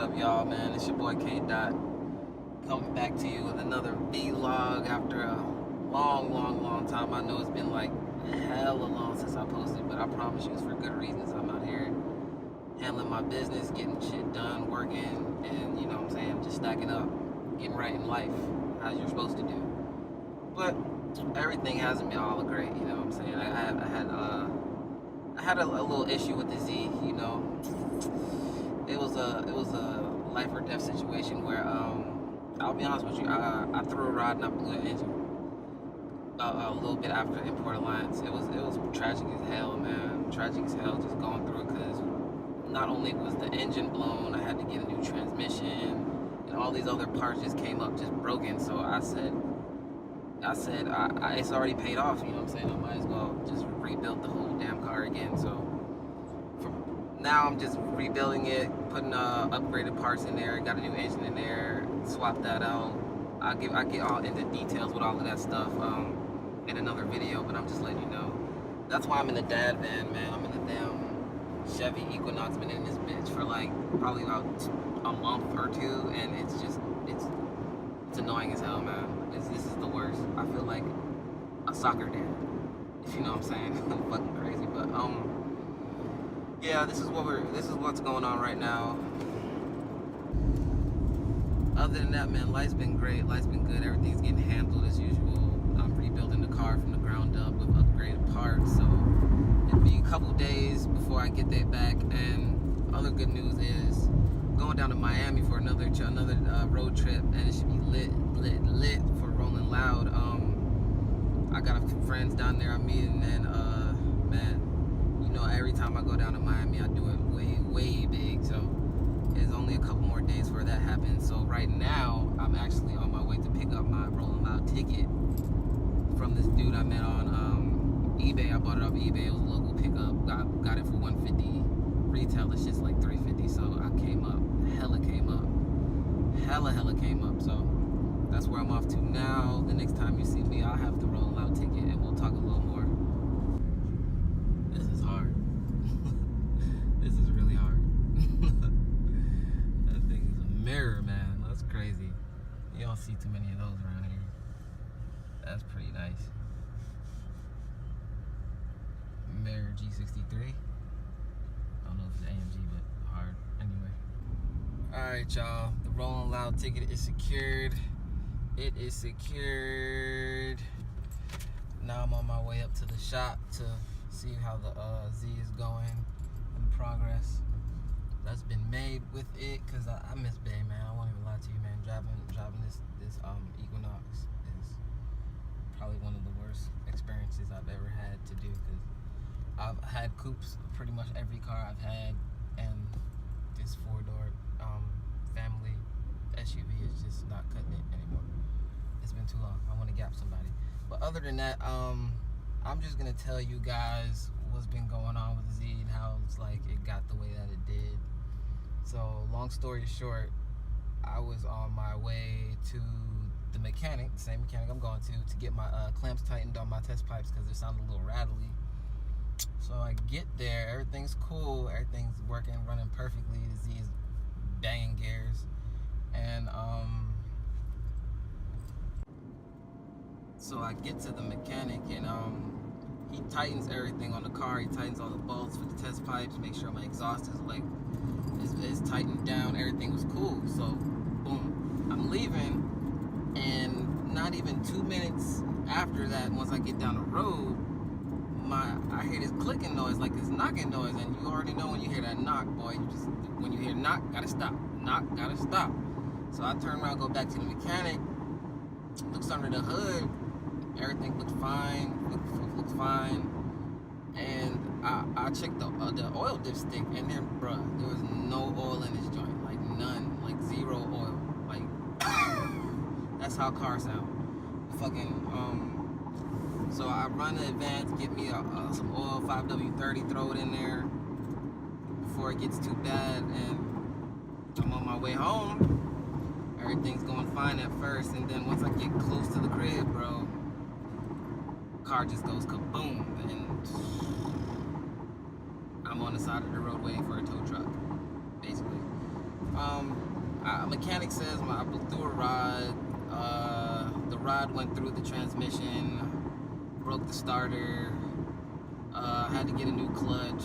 up, y'all, man? It's your boy K Dot coming back to you with another vlog after a long time. I know it's been like hella long since I posted, but I promise you it's for good reasons. I'm out here handling my business, getting shit done, working, and you know what I'm saying, just stacking up, getting right in life as you're supposed to do. But everything hasn't been all great, you know what I'm saying? I had a little issue with the Z, you know. It was a life or death situation where I'll be honest with you, I threw a rod and I blew an engine a little bit after Import Alliance. It was tragic as hell, man. Tragic as hell just going through it, because not only was the engine blown, I had to get a new transmission, and all these other parts just came up just broken. So I said it's already paid off, you know what I'm saying? I might as well just rebuild the whole damn car again. So now I'm just rebuilding it, putting upgraded parts in there, got a new engine in there, swapped that out. I get all into details with all of that stuff in another video, but I'm just letting you know. That's why I'm in the dad van, man. I'm in the damn Chevy Equinox. Been in this bitch for like probably about a month or two, and it's annoying as hell, man. This is the worst. I feel like a soccer dad, if you know what I'm saying. I'm fucking crazy, but yeah, this is what's going on right now. Other than that, man, life's been great. Life's been good. Everything's getting handled as usual. I'm rebuilding the car from the ground up with upgraded parts. So it'll be a couple days before I get that back. And other good news is going down to Miami for another road trip, and it should be lit for Rolling Loud. I got a few friends down there I'm meeting, and man, you know, every time I go down to Miami, I do it way big. So it's only a couple more days before that happens. So right now, I'm actually on my way to pick up my Rolling Loud ticket from this dude I met on eBay. I bought it off eBay. It was a local pickup. Got it for $150. Retail, it's just like $350. So I came up. Hella came up. So that's where I'm off to now. The next time you see me, I'll have the Rolling Loud ticket, and we'll talk a little more. This is hard. This is really hard. That thing is a mirror, man. That's crazy. You don't see too many of those around here. That's pretty nice. Mirror G63. I don't know if it's AMG, but hard. Anyway. Alright, y'all. The Rolling Loud ticket is secured. It is secured. Now I'm on my way up to the shop to see how the Z is going and the progress that's been made with it, because I miss Bay, man. I won't even lie to you, man. Driving this Equinox is probably one of the worst experiences I've ever had to do, because I've had coupes, pretty much every car I've had, and this four-door family SUV is just not cutting it anymore. It's been too long. I want to gap somebody. But other than that, I'm just gonna tell you guys what's been going on with Z and how it's like it got the way that it did. So long story short, I was on my way to the mechanic, the same mechanic I'm going to get my clamps tightened on my test pipes because they sound a little rattly. So I get there, everything's cool, everything's working, running perfectly. The Z is banging gears, and so I get to the mechanic, and he tightens everything on the car. He tightens all the bolts for the test pipes, make sure my exhaust is like is tightened down. Everything was cool. So boom, I'm leaving, and not even 2 minutes after that, once I get down the road, I hear this clicking noise, like this knocking noise, and you already know when you hear that knock, boy, when you hear knock, gotta stop. Knock, gotta stop. So I turn around, go back to the mechanic, looks under the hood, everything looks fine, looks fine, and I checked the oil dipstick, and there was no oil in this joint, like none, like zero oil, like that's how cars sound. Fucking so I run the Advance, get me some oil, 5W30, throw it in there before it gets too bad, and I'm on my way home. Everything's going fine at first, and then once I get close to the crib, bro, car just goes kaboom, and I'm on the side of the road waiting for a tow truck, basically. Mechanic says I blew through a rod. The rod went through the transmission, broke the starter. Had to get a new clutch.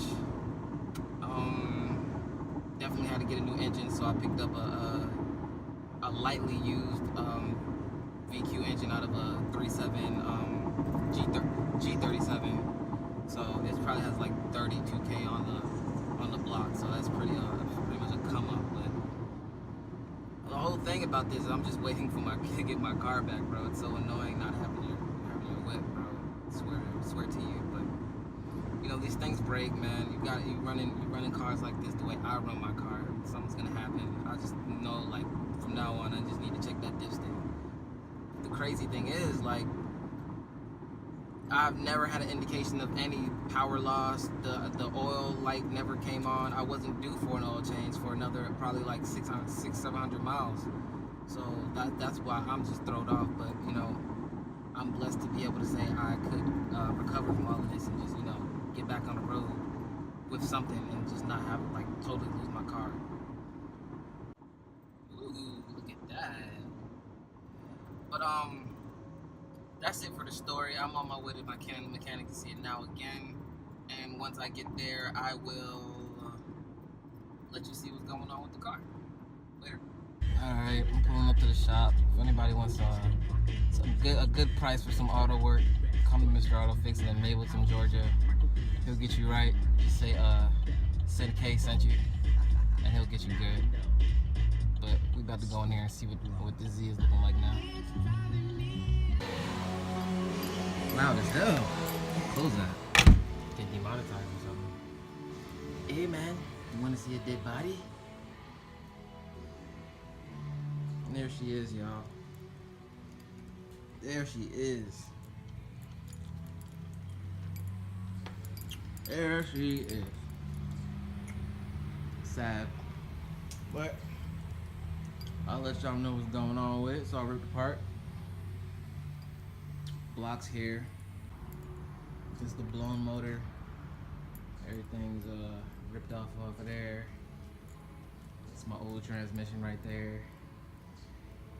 Definitely had to get a new engine, so I picked up a lightly used VQ engine out of a 37 G37. So it probably has like 32K on the block. So that's pretty much a come up. But the whole thing about this is I'm just waiting for to get my car back, bro. It's so annoying not having your whip, bro. Swear to you. But you know, these things break, man. You running cars like this the way I run my car. Something's gonna happen. I just know, like, from now on, I just need to check that dipstick. The crazy thing is, like, I've never had an indication of any power loss. The oil light never came on. I wasn't due for an oil change for another probably like 700 miles. So that's why I'm just thrown off. But you know, I'm blessed to be able to say I could recover from all of this and just, you know, get back on the road with something and just not have, like, totally lose my car. Ooh, look at that. But that's it for the story. I'm on my way to my mechanic to see it now again, and once I get there, I will let you see what's going on with the car. Later. Alright, I'm pulling up to the shop. If anybody wants a good price for some auto work, come to Mr. Auto Fix in Mableton, Georgia. He'll get you right. Just say said K sent you, and he'll get you good. But we about to go in there and see what this Z is looking like now. Loud as hell. Close that. Get demonetized or something. Hey man, you wanna see a dead body? And there she is, y'all. There she is. There she is. Sad. But I'll let y'all know what's going on with it. It's all ripped apart. Blocks here. This is the blown motor. Everything's ripped off over there. It's my old transmission right there.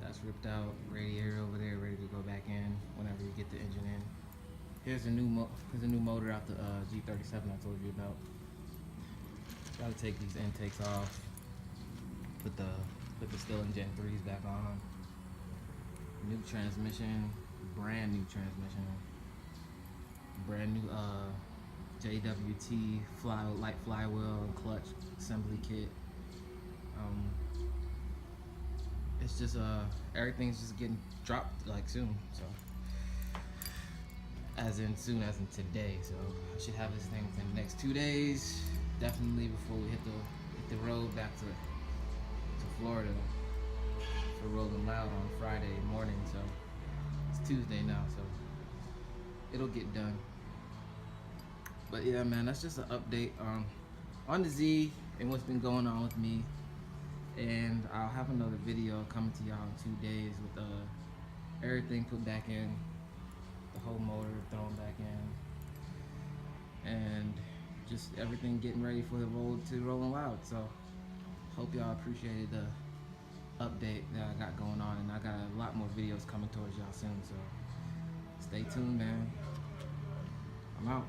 That's ripped out. Radiator over there, ready to go back in whenever you get the engine in. Here's a new motor out the G37 I told you about. Gotta take these intakes off. Put the Stirling Gen 3s back on. New transmission, brand new transmission. Brand new JWT light flywheel and clutch assembly kit. It's just everything's just getting dropped like soon, so soon as in today. So I should have this thing within the next 2 days, definitely, before we hit the road back to Florida for Rolling Loud on Friday morning. So it's Tuesday now, so it'll get done. But yeah, man, that's just an update on the Z and what's been going on with me. And I'll have another video coming to y'all in 2 days with everything put back in, the whole motor thrown back in, and just everything getting ready for the road to Rolling Loud. So hope y'all appreciated the update that I got going on, and I got a lot more videos coming towards y'all soon. So stay tuned, man. I'm out.